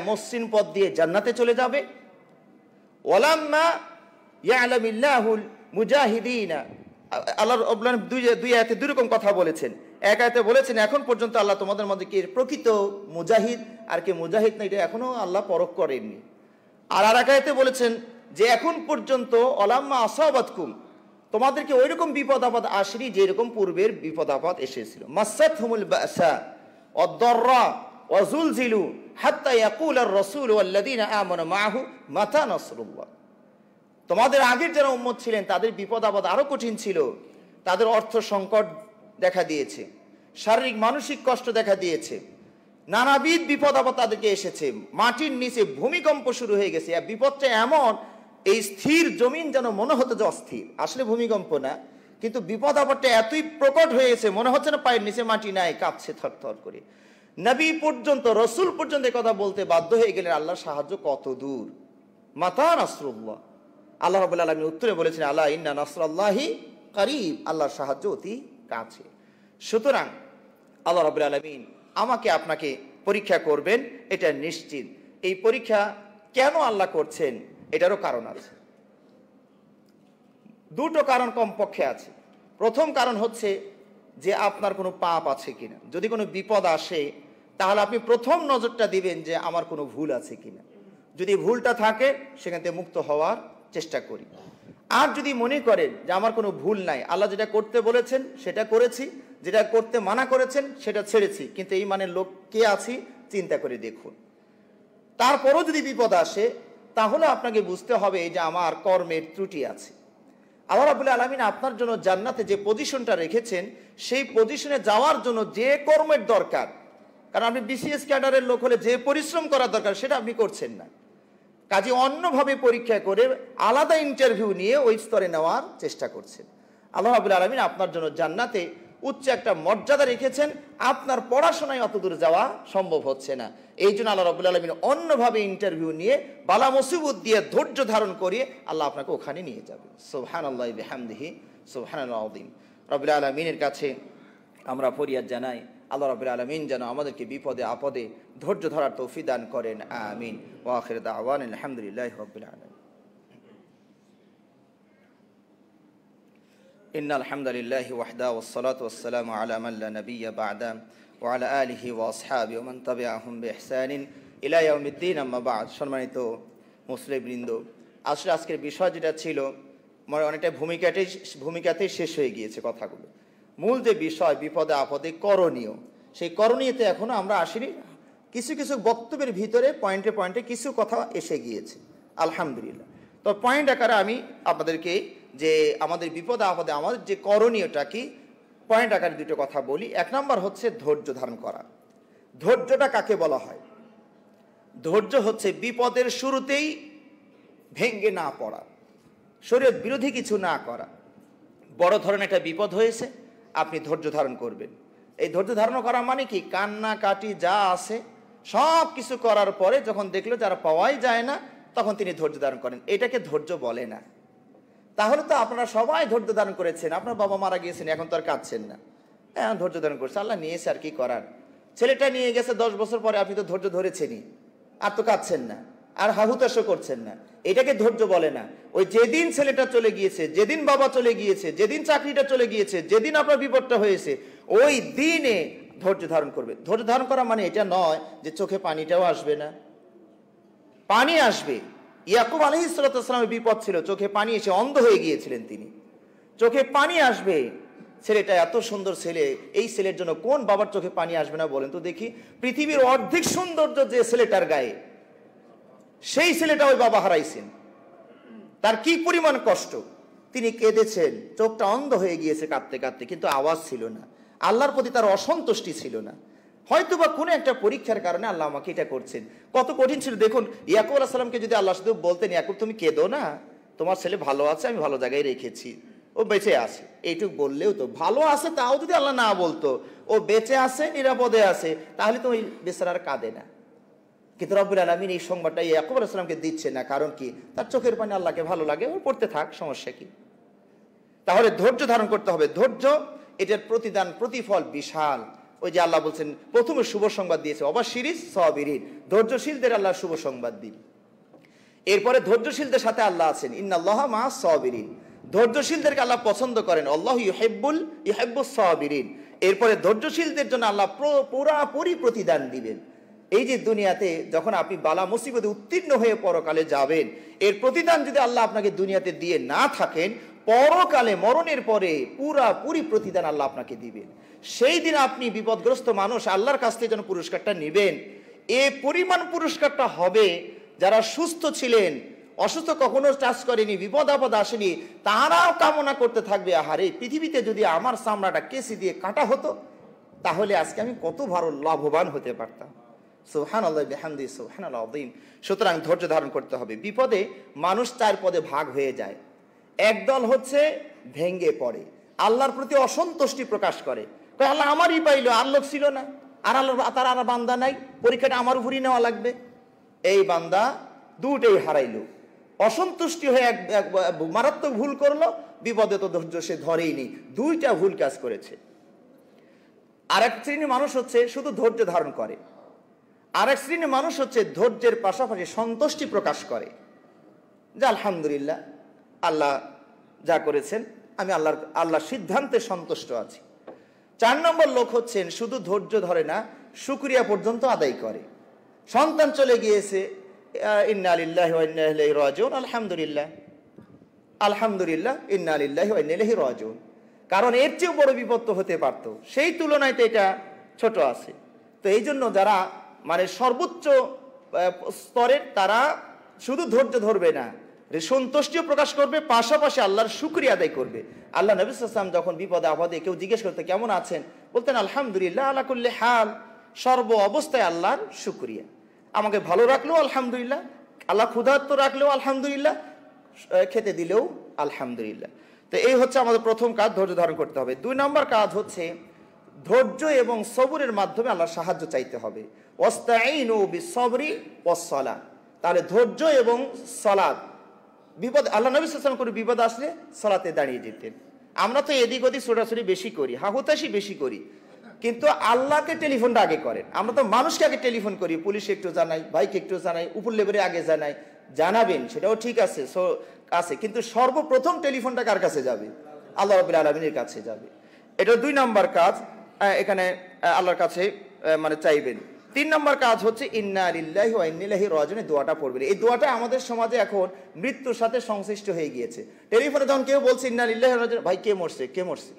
মসৃণ পথ দিয়ে জান্নাতে চলে যাবে? ওয়ালাম্মা ইয়ালামিল্লাহুল মুজাহিদিনা, আল্লাহ রাব্বুল আলামিন দুই আয়াতে দুই রকম কথা বলেছেন। এক আয়াতে বলেছেন এখন পর্যন্ত আল্লাহ তোমাদের মধ্যে কি প্রকৃত মুজাহিদ আর কি মুজাহিদ না, এটা এখনো আল্লাহ পরখ করেননি। আর এক আয়াতে বলেছেন যে এখন পর্যন্ত ওলাম্মা আসাবাতকুম, তোমাদেরকে ওইরকম বিপদ আপদ আসেনি যেরকম পূর্বের বিপদ আপদ এসেছিল। মাসাতহুমুল বাসা ওয়াদ-দাররা ওয়াজুলজিলু হাত্তা ইয়াকুলার রাসূল ওয়াল্লাযীনা আমানু মাআহু মাতা নাসরুল্লাহ। তোমাদের আগের যারা উম্মত ছিলেন তাদের বিপদ আপদ আরো কঠিন ছিল। তাদের অর্থ সংকট দেখা দিয়েছে, শারীরিক মানসিক কষ্ট দেখা দিয়েছে, নানাবিধ বিপদ আপদ তাদেরকে এসেছে। মাটির নিচে ভূমিকম্প শুরু হয়ে গেছে। আর বিপদটা এমন, এই স্থির জমিন যেন মনে হতো যে অস্থির, আসলে ভূমিকম্প না, কিন্তু বিপদ আপদটা এতই প্রকট হয়ে গেছে মনে হচ্ছে না পায়ের নিচে মাটি নাই, কাঁপছে থরথর করে। নবী পর্যন্ত, রসুল পর্যন্ত কথা বলতে বাধ্য হয়ে গেলেন আল্লাহর সাহায্য কত দূর। মাতা নাসরুল্লাহ, আল্লাহ রাব্বুল আলামিন উত্তরে বলেছেন আলা ইন্না নাসরাল্লাহি কারীব, আল্লাহর সাহায্য অতি কাছে। সুতরাং আল্লাহ রাব্বুল আলামিন আমাকে আপনাকে পরীক্ষা করবেন, এটা নিশ্চিত। এই পরীক্ষা কেন আল্লাহ করছেন এটারও কারণ আছে, দুটো কারণ কমপক্ষে আছে। প্রথম কারণ হচ্ছে যে আপনার কোনো পাপ আছে কিনা। যদি কোনো বিপদ আসে তাহলে আপনি প্রথম নজরটা দিবেন যে আমার কোনো ভুল আছে কিনা। যদি ভুলটা থাকে সেখান থেকে মুক্ত হওয়ার চেষ্টা করি। আর যদি মনে করেন যে আমার কোনো ভুল নাই, আল্লাহ যেটা করতে বলেছেন সেটা করেছি, যেটা করতে মানা করেছেন সেটা ছেড়েছি, কিন্তু এই মানে লোক কে আছি চিন্তা করে দেখুন। তারপরও যদি বিপদ আসে তাহলে আপনাকে বুঝতে হবে যে আমার কর্মের ত্রুটি আছে। আল্লাহ রাব্বুল আলামিন আপনার জন্য জান্নাতে যে পজিশনটা রেখেছেন সেই পজিশনে যাওয়ার জন্য যে কর্মের দরকার, কারণ আপনি বিসিএস ক্যাডারের লোক হলে যে পরিশ্রম করার দরকার সেটা আপনি করছেন না, কাজে অন্যভাবে পরীক্ষা করে আলাদা ইন্টারভিউ নিয়ে ওই স্তরে নেওয়ার চেষ্টা করছেন। আল্লাহ রাব্বুল আলামিন আপনার জন্য জান্নাতে উচ্চ একটা মর্যাদা রেখেছেন, আপনার পড়াশোনায় অত দূর যাওয়া সম্ভব হচ্ছে না। এই জন্য আল্লাহ রাব্বুল আলামিন অন্যভাবে ইন্টারভিউ নিয়ে বালা মুসিবত দিয়ে ধৈর্য ধারণ করিয়ে আল্লাহ আপনাকে ওখানে নিয়ে যাবে। সুবহানাল্লাহি বিহামদিহি সুবহানাল আযীম। রাব্বুল আলামিনের কাছে আমরা ফরিয়াদ জানাই, আল্লাহ রাব্বুল আলামিন যেন আমাদেরকে বিপদে আপদে ধৈর্য ধরার তৌফিক দান করেন। আমিন। ওয়া আখিরু দাওয়ানা আলহামদুলিল্লাহি রাব্বিল আলামিন। ইন্নাল হামদালিল্লাহি ওয়াহদা ওয়াসসালাতু ওয়াসসালামু আলা মান লা নাবিয়্যা বা'দা ওয়া আলা আলিহি ওয়া আসহাবিহি ওয়া মান তাবি'আহুম বিইহসানিন ইলা ইয়াউমিদ্দিন, আম্মা বা'দ। সম্মানিত মুসলিমবৃন্দ, আসলে আজকের বিষয় যেটা ছিল মানে অনেকটা ভূমিকাতেই শেষ হয়ে গিয়েছে কথাগুলো। মূল যে বিষয় বিপদে আপদে করণীয়, সেই করণীয়তে এখনো আমরা আসিনি। কিছু কিছু বক্তব্যের ভিতরে পয়েন্টে পয়েন্টে কিছু কথা এসে গিয়েছে, আলহামদুলিল্লাহ। তো পয়েন্ট আকারে আমি আপনাদেরকে যে আমাদের বিপদ আপদে আমাদের যে করণীয়টা কি পয়েন্ট আকারে দুটো কথা বলি। 1 নম্বর হচ্ছে ধৈর্য ধারণ করা। ধৈর্যটা কাকে বলা হয়? ধৈর্য হচ্ছে বিপদের শুরুতেই ভেঙ্গে না পড়া, শরীয়ত বিরোধী কিছু না করা। বড় ধরনের একটা বিপদ হয়েছে, আপনি ধৈর্য ধারণ করবেন। এই ধৈর্য ধারণ করা মানে কি? কান্নাকাটি যা আছে সব কিছু করার পরে যখন দেখলো যারা পাওয়াই যায় না, তখন তিনি ধৈর্য ধারণ করেন। এটাকে ধৈর্য বলে না। তাহলে তো আপনারা সবাই ধৈর্য ধারণ করেছেন, আপনার বাবা মারা গিয়েছেন, এখন তো আর কাঁদছেন না। হ্যাঁ, ধৈর্য ধারণ করছে, আল্লাহ নিয়েছে, আর কি করার। ছেলেটা নিয়ে গেছে 10 বছর পরে, আপনি তো ধৈর্য ধরেছেনই, আর তো কাঁদছেন না, আর হাহুতাশও করছেন না। এটাকে ধৈর্য বলে না। ওই যেদিন ছেলেটা চলে গিয়েছে, যেদিন বাবা চলে গিয়েছে, যেদিন চাকরিটা চলে গিয়েছে, যেদিন আপনার বিপদটা হয়েছে, ওই দিনে ধৈর্য ধারণ করবে। ধৈর্য ধারণ করা মানে এটা নয় যে চোখে পানিটাও আসবে না। পানি আসবে। ইয়াকুব আলাইহিস সালামের বিপদ ছিল, চোখে পানি এসে অন্ধ হয়ে গিয়েছিলেন তিনি। চোখে পানি আসবে। ছেলেটা এত সুন্দর ছেলে, এই ছেলের জন্য কোন বাবার চোখে পানি আসবে না বলেন তো দেখি? পৃথিবীর অর্ধেক সৌন্দর্য যে ছেলেটার গায়ে, সেই ছেলেটা ওই বাবা হারাইছেন। তার কি পরিমাণ কষ্ট! তিনি কেঁদেছেন, চোখটা অন্ধ হয়ে গিয়েছে কাঁদতে কাঁদতে, কিন্তু আওয়াজ ছিল না। আল্লাহর প্রতি তার অসন্তুষ্টি ছিল না। হয়তোবা কোনো একটা পরীক্ষার কারণে আল্লাহ আমাকে এটা করছেন। কত কঠিন ছিল দেখুন। ইয়াকুব আলাইহিস সালামকে যদি আল্লাহ শুধু বলতেন, ইয়াকুব তুমি কেঁদো না, তোমার ছেলে ভালো আছে, আমি ভালো জায়গায় রেখেছি, ও বেঁচে আছে, এইটুক বললেও তো ভালো আছে। তাও যদি আল্লাহ না বলতো ও বেঁচে আছে, নিরাপদে আছে, তাহলে তো ওই বেচারার কাঁদে না। কিন্তু রব্বুল আলামিন এই সংবাদটা ইয়াকুব আলাইহিস সালামকে দিচ্ছে না। কারণ কি? তার চোখের পানি আল্লাহকে ভালো লাগে, ও পড়তে থাক, সমস্যা কি? তাহলে ধৈর্য ধারণ করতে হবে। ধৈর্য, এটার প্রতিদান প্রতিফল বিশাল। ওই যে আল্লাহ বলছেন, প্রথমে শুভ সংবাদ দিয়েছে, অবাশশিরিস সাবিরিন, ধৈর্যশীলদের আল্লাহ শুভ সংবাদ দিন। এরপরে ধৈর্যশীলদের সাথে আল্লাহ আছেন, ইন্নাল্লাহা মাআস সাবিরিন, ধৈর্যশীলদেরকে আল্লাহ পছন্দ করেন, আল্লাহু ইউহিব্বুস সাবিরিন। এরপরে ধৈর্যশীলদের জন্য আল্লাহ পুরাপুরি প্রতিদান দিবেন। এই যে দুনিয়াতে যখন আপনি বালা মুসিবতে উত্তীর্ণ হয়ে পরকালে যাবেন, এর প্রতিদান যদি আল্লাহ আপনাকে দুনিয়াতে দিয়ে না থাকেন, পরকালে মরণের পরে পুরাপুরি প্রতিদান আল্লাহ আপনাকে দিবেন। সেই দিন আপনি বিপদগ্রস্ত মানুষ, আল্লাহর কাছ থেকে যেন পুরস্কারটা নেবেন, এ পরিমাণ পুরস্কারটা হবে। যারা সুস্থ ছিলেন, অসুস্থ কখনো চাষ করেনি, বিপদ আপদ আসেনি, তারাও কামনা করতে থাকবে, আহারে পৃথিবীতে যদি আমার চামড়াটা কেসি দিয়ে কাটা হতো, তাহলে আজকে আমি কত ভালো লাভবান হতে পারতাম। সুবহানাল্লাহ বিহামদিহি সুবহানাল আযীম। সুতরাং ধৈর্য ধারণ করতে হবে। বিপদে মানুষ 4 পদে ভাগ হয়ে যায়। একদল হচ্ছে ভেঙ্গে পড়ে, আল্লাহর প্রতি অসন্তুষ্টি প্রকাশ করে, আল্লাহ আমারই পাইলো, আর লোক ছিল না, আর আল্লাহ তার আর বান্দা নাই, পরীক্ষাটা আমার উপরই নেওয়া লাগবে। এই বান্দা দুটোই হারাইলো। অসন্তুষ্টি হয়ে এক মারাত্মক ভুল করলো, বিপদে তো ধৈর্য সে ধরেই নি, দুইটা ভুল কাজ করেছে। আর এক শ্রেণীর মানুষ হচ্ছে শুধু ধৈর্য ধারণ করে। আর এক শ্রেণীর মানুষ হচ্ছে ধৈর্যের পাশাপাশি সন্তুষ্টি প্রকাশ করে, যে আলহামদুলিল্লাহ, আল্লাহ যা করেছেন, আমি আল্লাহর সিদ্ধান্তে সন্তুষ্ট আছি। 4 নম্বর লোক হচ্ছেন শুধু ধৈর্য ধরে না, শুকরিয়া পর্যন্ত আদায় করে। সন্তান চলে গিয়েছে, ইন্না লিল্লাহি ওয়া ইন্না ইলাইহি রাজিউন, আলহামদুলিল্লাহ, আলহামদুলিল্লাহ, ইন্না লিল্লাহি ওয়া ইন্না ইলাইহি রাজিউন। কারণ এর চেয়েও বড় বিপদ তো হতে পারতো, সেই তুলনায় তো এটা ছোট আছে। তো এই জন্য যারা মানে সর্বোচ্চ স্তরের, তারা শুধু ধৈর্য ধরবে না, সন্তুষ্টিও প্রকাশ করবে, পাশাপাশি আল্লাহর শুকরিয়া আদায় করবে। আল্লাহ নবী সাল্লাল্লাহু আলাইহি ওয়াসাল্লাম যখন বিপদে আপদে কেউ জিজ্ঞেস করতে কেমন আছেন, বলতেন আলহামদুলিল্লাহ আলা কুল্লি হাল, সর্ব অবস্থায় আল্লাহর শুকরিয়া। আমাকে ভালো রাখলেও আলহামদুলিল্লাহ, আল্লাহ ক্ষুধার্ত রাখলেও আলহামদুলিল্লাহ, খেতে দিলেও আলহামদুলিল্লাহ। তো এই হচ্ছে আমাদের প্রথম কাজ, ধৈর্য ধারণ করতে হবে। 2 নম্বর কাজ হচ্ছে ধৈর্য এবং সবরের মাধ্যমে আল্লাহর সাহায্য চাইতে হবে। ওয়াস্তাঈনু বিস-সাবরি ওয়াস-সালাহ। তাহলে ধৈর্য এবং সালাত, বিপদ, আল্লাহ নবী সাল্লাল্লাহু আলাইহি ওয়াসাল্লাম করে বিপদ আসলে সালাতে দাঁড়িয়ে যেতেন। আমরা তো এদিক ওদিক ছোটাছুটি বেশি করি, হাহুতাশি বেশি করি, কিন্তু আল্লাহকে টেলিফোনটা আগে করেন। আমরা তো মানুষকে আগে টেলিফোন করি, পুলিশে একটু জানাই, ভাইকে একটু জানাই, উপর লেভেলে আগে জানাই। জানাবেন, সেটাও ঠিক আছে, কিন্তু সর্বপ্রথম টেলিফোনটা কার কাছে যাবে? আল্লাহ রাব্বুল আলামিনের কাছে যাবে। এটা 2 নম্বর কাজ, এখানে আল্লাহর কাছে মানে চাইবেন। 3 নম্বর কাজ হচ্ছে ইন্না লিল্লাহি ওয়া ইন্না ইলাইহি রাজিউন, দোয়াটা পড়বেন। এই দোয়াটা আমাদের সমাজে এখন মৃত্যুর সাথে সংশ্লিষ্ট হয়ে গিয়েছে। টেলিফোনে যখন কেউ বলছে ইন্না লিল্লাহি ওয়া ইন্না ইলাইহি রাজিউন, ভাই কে মরছে, কে মরছে,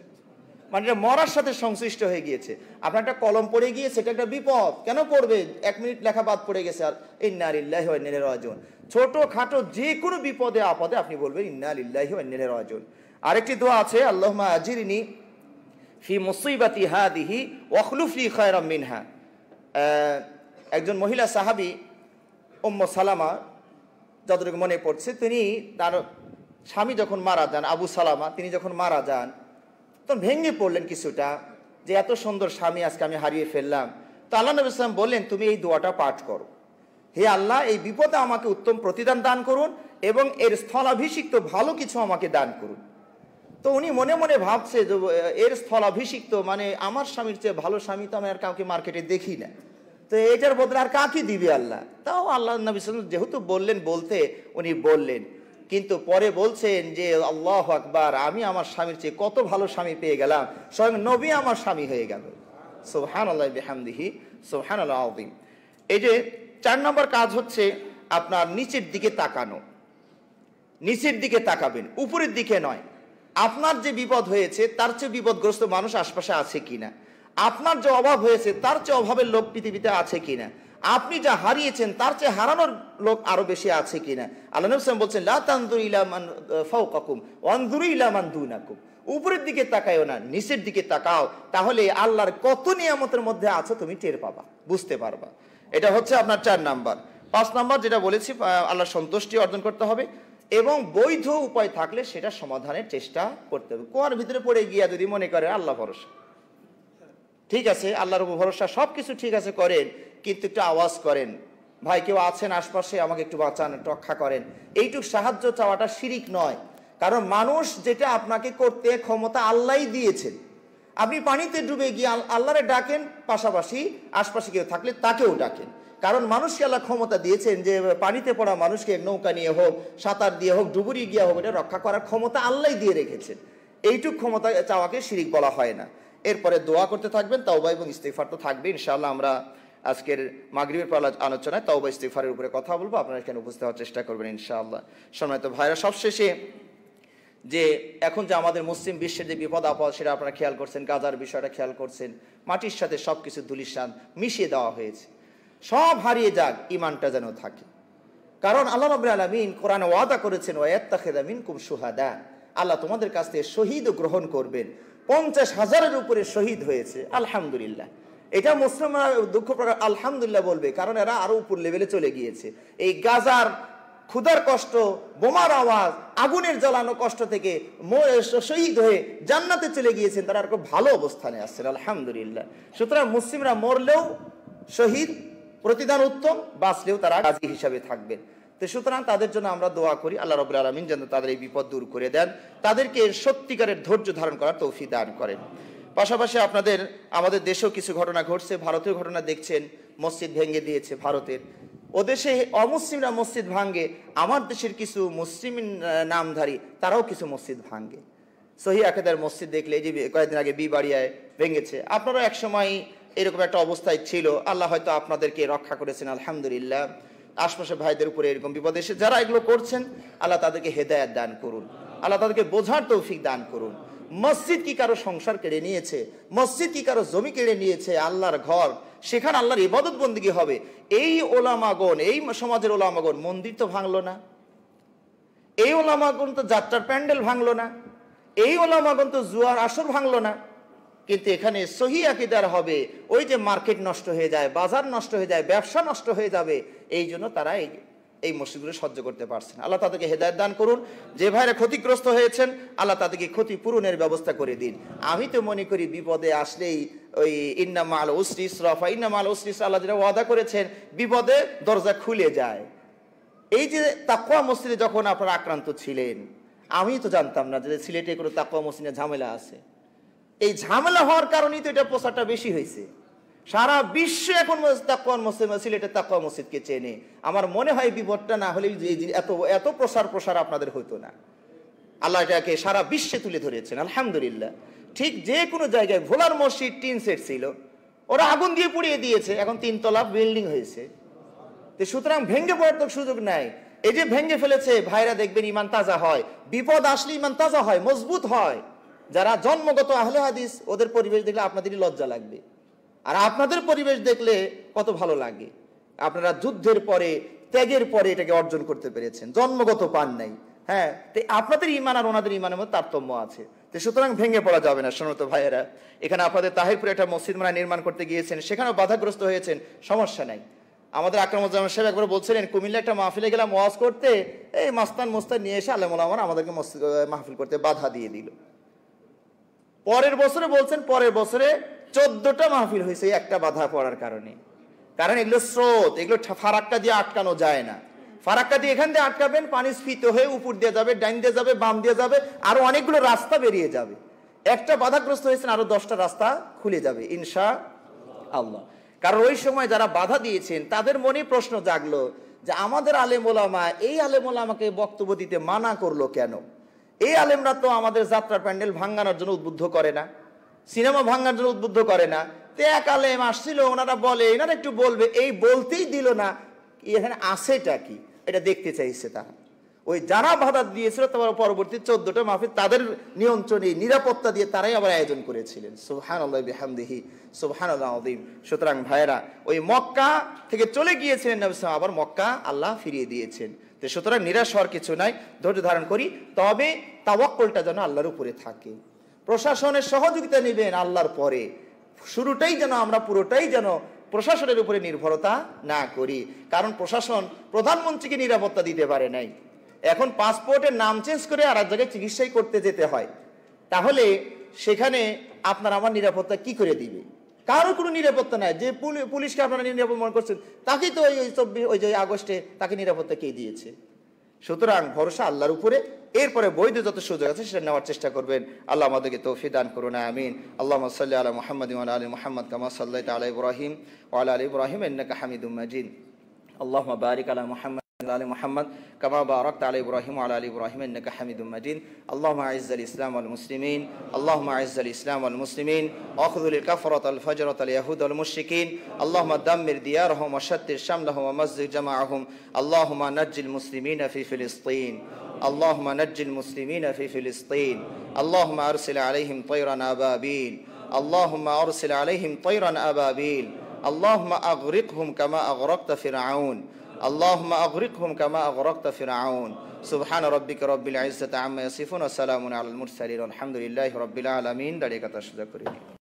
মানে এটা মরার সাথে সংশ্লিষ্ট হয়ে গিয়েছে। আপনার একটা কলম পড়ে গিয়েছে, এটা একটা বিপদ, কেন পড়বে? 1 মিনিট লেখা বাদ পড়ে গেছে, আর ইন্না লিল্লাহি ওয়া ইন্না ইলাইহি রাজিউন। ছোট খাটো যে কোনো বিপদে আপদে আপনি বলবেন ইন্না লিল্লাহি ওয়া ইন্না ইলাইহি রাজিউন। আরেকটি দোয়া আছে, আল্লাহুম্মা আজিরনি ফি মুসিবাতি হাদিহি ওয়াখলুফ লি খায়রাম মিনহা। একজন মহিলা সাহাবী উম্মু সালামা, যতটুকু মনে পড়ছে, তিনি তার স্বামী যখন মারা যান, আবু সালামা, তিনি যখন মারা যান তখন ভেঙে পড়লেন কিছুটা, যে এত সুন্দর স্বামী আজকে আমি হারিয়ে ফেললাম। তো আল্লাহ নবী সাল্লাল্লাহু আলাইহি ওয়াসাল্লাম বললেন, তুমি এই দোয়াটা পাঠ করো, হে আল্লাহ এই বিপদে আমাকে উত্তম প্রতিদান দান করুন এবং এর স্থলাভিষিক্ত ভালো কিছু আমাকে দান করুন। তো উনি মনে মনে ভাবছে যে এর স্থলাভিষিক্ত মানে আমার স্বামীর চেয়ে ভালো স্বামী তো আমি আর কাউকে মার্কেটে দেখি না, তো এটার বদলে আর কাকে দিবে আল্লাহ? তাও আল্লাহ নবী সাল্লাল্লাহু আলাইহি ওয়াসাল্লাম যেহেতু বললেন বলতে, উনি বললেন, কিন্তু পরে বলছেন যে আল্লাহু আকবার, আমি আমার স্বামীর চেয়ে কত ভালো স্বামী পেয়ে গেলাম, স্বয়ং নবী আমার স্বামী হয়ে গেল। সুবহানাল্লাহি বিহামদিহি সুবহানাল্লাহ আযীম। এই যে 4 নম্বর কাজ হচ্ছে আপনার নিচের দিকে তাকানো। নিচের দিকে তাকাবেন, উপরের দিকে নয়। আপনার যে বিপদ হয়েছে তার চেয়ে বিপদগ্রস্ত মানুষ আশপাশে আছে কিনা, আপনার যে অভাব হয়েছে তার চেয়ে অভাবের লোক পৃথিবীতে আছে কিনা, আপনি যা হারিয়েছেন তার চেয়ে হারানোর লোক আরো বেশি আছে কিনা। আল্লাহ নবী সাল্লাল্লাহু আলাইহি ওয়াসাল্লাম বলছেন, লা তানজুরু ইলা মান ফাওকাকুম ওয়ানজুরু ইলা মান দুনাকুম। উপরের দিকে তাকায়ও না, নিচের দিকে তাকাও, তাহলে আল্লাহর কত নিয়ামতের মধ্যে আছো তুমি টের পাবা, বুঝতে পারবা। এটা হচ্ছে আপনার 4 নাম্বার। 5 নাম্বার যেটা বলেছি, আল্লাহর সন্তুষ্টি অর্জন করতে হবে এবং বৈধ উপায় থাকলে সেটা সমাধানের চেষ্টা করতে হবে। কুয়ার ভিতরে পড়ে গিয়া যদি মনে করে আল্লাহ ভরসা, ঠিক আছে, আল্লাহর উপর ভরসা, সবকিছু ঠিক আছে করেন, কিন্তু একটু আওয়াজ করেন, ভাই কেউ আছেন আশপাশে, আমাকে একটু বাঁচান, একটু রক্ষা করেন, এইটুক সাহায্য চাওয়াটা শিরিক নয়। কারণ মানুষ যেটা আপনাকে করতে ক্ষমতা আল্লাহই দিয়েছেন, আপনি পানিতে ডুবে গিয়ে আল্লাহরে ডাকেন, পাশাপাশি আশপাশে কেউ থাকলে তাকেও ডাকেন। কারণ মানুষকে আল্লাহ ক্ষমতা দিয়েছেন যে পানিতে পড়া মানুষকে নৌকা নিয়ে হোক, সাঁতার দিয়ে হোক, ডুবুরি গিয়া হোক, এটা রক্ষা করার ক্ষমতা আল্লাহই দিয়ে রেখেছেন। এইটুক ক্ষমতা চাওয়াকে শিরিক বলা হয় না। এরপরে দোয়া করতে থাকবেন, তাওবা এবং ইস্তিগফার তো থাকবে। ইনশাআল্লাহ আমরা আজকের মাগরিবের পর আলোচনায় তাওবা ইস্তিগফারের উপরে কথা বলবো, আপনারা এখানে উপস্থিত হওয়ার চেষ্টা করবেন ইনশাআল্লাহ। সম্মানিত ভাইরা, সবশেষে যে এখন যে আমাদের মুসলিম বিশ্বের যে বিপদ আপদ সেটা আপনারা খেয়াল করছেন, গাজার বিষয়টা খেয়াল করছেন, মাটির সাথে সবকিছু ধুলিসাৎ মিশিয়ে দেওয়া হয়েছে। সব হারিয়ে যাক, ইমানটা যেন থাকে। কারণ আল্লাহ রাব্বুল আলামিন কোরআনে ওয়াদা করেছেন, ওয়ায়াত্তাখিযা মিনকুম শুহাদা, আল্লাহ তোমাদের কাছ থেকে শহীদ গ্রহণ করবেন। 50,000-এর উপরে শহীদ হয়েছে, আলহামদুলিল্লাহ। এটা মুসলিমরা দুঃখ প্রকাশ আলহামদুলিল্লাহ বলবে, কারণ এরা আরো উপর লেভেলে চলে গিয়েছে। এই গাজার ক্ষুধার কষ্ট, বোমার আওয়াজ, আগুনের জ্বালানো কষ্ট থেকে শহীদ হয়ে জান্নাতে চলে গিয়েছেন, তারা আর খুব ভালো অবস্থানে আসছেন, আলহামদুলিল্লাহ। সুতরাং মুসলিমরা মরলেও শহীদ, প্রতিদান উত্তম, বাঁচলেও তারা গাজী হিসাবে থাকবেন। তো সুতরাং তাদের জন্য আমরা দোয়া করি, আল্লাহ রাব্বুল আলামিন যেন তাদের এই বিপদ দূর করে দেন, তাদেরকে সত্যিকারের ধৈর্য ধারণ করার তৌফিক দান করেন। পাশাপাশি আমাদের দেশেও কিছু ঘটনা ঘটছে, ভারতের ঘটনা দেখছেন, মসজিদ ভেঙে দিয়েছে ভারতের। ওদেশে অমুসলিমরা মসজিদ ভাঙ্গে, আমার দেশের কিছু মুসলিম নামধারী তারাও কিছু মসজিদ ভাঙ্গে। সহি আকিদার মসজিদ দেখলে, এই যে কয়েকদিন আগে বিবাড়িয়ায় ভেঙেছে, আপনারা এক সময় এরকম একটা অবস্থায় ছিল, আল্লাহ হয়তো আপনাদেরকে রক্ষা করেছেন, আলহামদুলিল্লাহ। আশপাশে ভাইদের উপরে এরকম বিপদ এসে যারা এগুলো করছেন, আল্লাহ তাদেরকে হেদায়েত দান করুন, আল্লাহ তাদেরকে বোঝার তৌফিক দান করুন। মসজিদ কি কারো সংসার কেড়ে নিয়েছে? মসজিদ কি কারো জমি কেড়ে নিয়েছে? আল্লাহর ঘর, সেখানে আল্লাহর ইবাদত বন্দেগী হবে। এই ওলামাগণ, এই সমাজের ওলামাগণ মন্দির তো ভাঙলো না, এই ওলামাগণ তো যাত্রার প্যান্ডেল ভাঙলো না, এই ওলামাগণ তো জুয়ার আসর ভাঙলো না, কিন্তু এখানে সহি আকীদার হবে। ওই যে মার্কেট নষ্ট হয়ে যায়, বাজার নষ্ট হয়ে যায়, ব্যবসা নষ্ট হয়ে যাবে, এই জন্য তারা এই মসজিদগুলো সহ্য করতে পারছেন। আল্লাহ তাদেরকে হেদায়েত দান করুন। যে ভাইরা ক্ষতিগ্রস্ত হয়েছেন, আল্লাহ তাদেরকে ক্ষতিপূরণের ব্যবস্থা করে দিন। আমি তো মনে করি বিপদে আসলেই ওই ইন্না মাল উসরি ইসরা, ইন্না মাল উসরি ইসরা, আল্লাহ যেটা ওয়াদা করেছেন, বিপদে দরজা খুলে যায়। এই যে তাকওয়া মসজিদে যখন আপনারা আক্রান্ত ছিলেন, আমি তো জানতাম না যে সিলেটে কোনো তাকওয়া মসজিদে ঝামেলা আছে। এই ঝামেলা হওয়ার কারণেই তো এটা প্রচারটা বেশি হয়েছে। সারা বিশ্বে এখন তাকওয়া মসজিদ, সিলেটের তাকওয়া মসজিদকে চেনে। আমার মনে হয় বিপদটা না হলে এত প্রসার আপনাদের হতো না। আল্লাহ এটাকে সারা বিশ্বে তুলে ধরেছেন, আলহামদুলিল্লাহ। ঠিক যে কোনো জায়গায়, ভোলার মসজিদ টিন সেট ছিল, ওরা আগুন দিয়ে পুড়িয়ে দিয়েছে, এখন 3 তলা বিল্ডিং হয়েছে। তো সুতরাং ভেঙে পড়ার তো সুযোগ নাই। এই যে ভেঙে ফেলেছে, ভাইরা দেখবেন ইমান তাজা হয়, বিপদ আসলে ইমান তাজা হয়, মজবুত হয়। যারা জন্মগত আহলে হাদিস, ওদের পরিবেশ দেখলে আপনাদেরই লজ্জা লাগবে, আর আপনাদের পরিবেশ দেখলে কত ভালো লাগে। আপনারা যুদ্ধের পরে, ত্যাগের পরে এটাকে অর্জন করতে পেরেছেন, জন্মগত পান নাই। হ্যাঁ, তো আপনাদের ইমান আর ওনাদের ইমানের মধ্যে তারতম্য আছে। তো সুতরাং ভেঙে পড়া যাবে না। শোনো তো ভাইয়েরা, এখানে আপনাদের তাহিরপুরে একটা মসজিদ মানে নির্মাণ করতে গিয়েছেন, সেখানেও বাধাগ্রস্ত হয়েছেন, সমস্যা নাই। আমাদের আকরামুজ্জামান সাহেব একবার বলছিলেন, কুমিল্লা একটা মাহফিলে গেলাম ওয়াজ করতে, এই মাস্তান মোস্তান নিয়ে এসে আলেম ওলামারা আমাদেরকে মাহফিল করতে বাধা দিয়ে দিল। পরের বছরে বলছেন, পরের বছরে 14টা মাহফিল হয়েছে একটা বাধা পড়ার কারণে। কারণ এগুলো স্রোত, এগুলো ফারাক্কা দিয়ে আটকানো যায় না। ফারাক্কা দিয়ে এখান দিয়ে আটকাবেন, পানি স্ফীত হয়ে উপর দিয়ে যাবে, ডাইন দিয়ে যাবে, বাম দিয়ে যাবে, আরো অনেকগুলো রাস্তা বেরিয়ে যাবে। একটা বাধাগ্রস্ত হয়েছেন, আরো 10টা রাস্তা খুলে যাবে ইনশাআল্লাহ। কারণ ওই সময় যারা বাধা দিয়েছেন তাদের মনে প্রশ্ন জাগলো যে আমাদের আলেম ওলামা, এই আলেম ওলামাকে বক্তব্য দিতে মানা করলো কেন? এই আলেমরা তো আমাদের যাত্রা প্যান্ডেল ভাঙ্গানোর জন্য উদ্বুদ্ধ করে না, সিনেমা ভাঙ্গার জন্য উদ্বুদ্ধ করে না। তো এক আলেম আসছিল, ওনারা বলে এনারা একটু বলবে, এই বলতেই দিল না, এখানে আসেটা কি এটা দেখতে চাইছে তারা। ওই যারা বাধা দিয়েছিল তোমার পরবর্তী 14টা মাহফিল তাদের নিয়ন্ত্রণে, নিরাপত্তা দিয়ে তারাই আবার আয়োজন করেছিলেন। সুবহানাল্লাহি বিহামদিহি সুবহানাল্লাহ আযীম। সুতরাং ভাইরা, ওই মক্কা থেকে চলে গিয়েছিলেন নবী সাল্লাল্লাহু আলাইহি ওয়াসাল্লাম, আবার মক্কা আল্লাহ ফিরিয়ে দিয়েছেন। তো সুতরাং নিরাশ হওয়ার কিছু নাই, ধৈর্য ধারণ করি, তবে তাওয়াক্কুলটা যেন আল্লাহর উপরে থাকে। প্রশাসনের সহযোগিতা নেবেন আল্লাহর পরে, শুরুটাই যেন আমরা পুরোটাই যেন প্রশাসনের উপরে নির্ভরতা না করি। কারণ প্রশাসন প্রধানমন্ত্রীকে নিরাপত্তা দিতে পারে নাই, এখন পাসপোর্টের নাম চেঞ্জ করে আর এক জায়গায় চিকিৎসাই করতে যেতে হয়, তাহলে সেখানে আপনার আমার নিরাপত্তা কি করে দিবে? কারো কোনো নিরাপত্তা নাই। যে পুলিশকে আপনারা নিরাপদ মনে করছেন, তাকেই তো ওই যে আগস্টে তাকে নিরাপত্তা কে দিয়েছে? সুতরাং ভরসা আল্লাহর উপরে, এরপরে বৈধ যত সুযোগ আছে সেটা নেওয়ার চেষ্টা করবেন। আল্লাহ আমাদেরকে তৌফিক দান করুন, আমিন। আল্লাহুম্মা সাল্লি আলা মুহাম্মাদ ওয়া আলা আলি মুহাম্মাদ কামা সাল্লাইতা আলা ইব্রাহিম ওয়া আলা আলি ইব্রাহিম ইন্নাকা হামিদুম মাজিদ। আল্লাহুম্মা বারিক আলা মুহাম্মাদ وعلى آل محمد كما باركت على إبراهيم وعلى آل إبراهيم إنك حميد مجيد. اللهم أعز الإسلام والمسلمين، اللهم أعز الإسلام والمسلمين، واخذل الكفرة الفجرة اليهود والمشركين، اللهم دمر ديارهم وشتت شملهم ومزق جماعهم، اللهم نجي المسلمين في فلسطين، اللهم نجي المسلمين في فلسطين، اللهم أرسل عليهم طيرا أبابيل، اللهم أرسل عليهم طيرا أبابيل، اللهم أغرقهم كما أغرقت فرعون، اللهم أغرقهم كما أغرقت فرعون. سبحان ربك رب العزة عما يصفون وسلام على المرسلين والحمد لله رب العالمين.